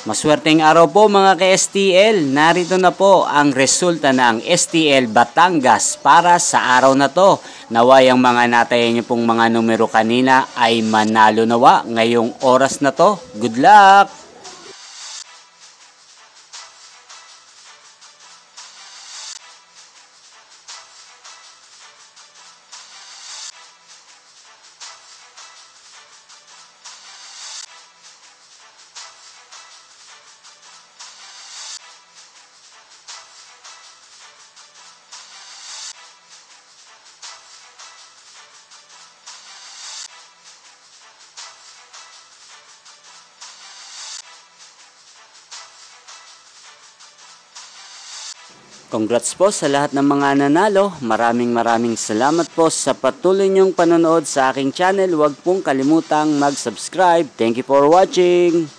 Maswerteng araw po mga ka-STL. Narito na po ang resulta ng STL Batangas para sa araw na to. Naway ang mga natayan niyo pong mga numero kanina ay manalo nawa ngayong oras na to. Good luck! Congrats po sa lahat ng mga nanalo. Maraming salamat po sa patuloy niyong panonood sa aking channel. Huwag pong kalimutang mag-subscribe. Thank you for watching.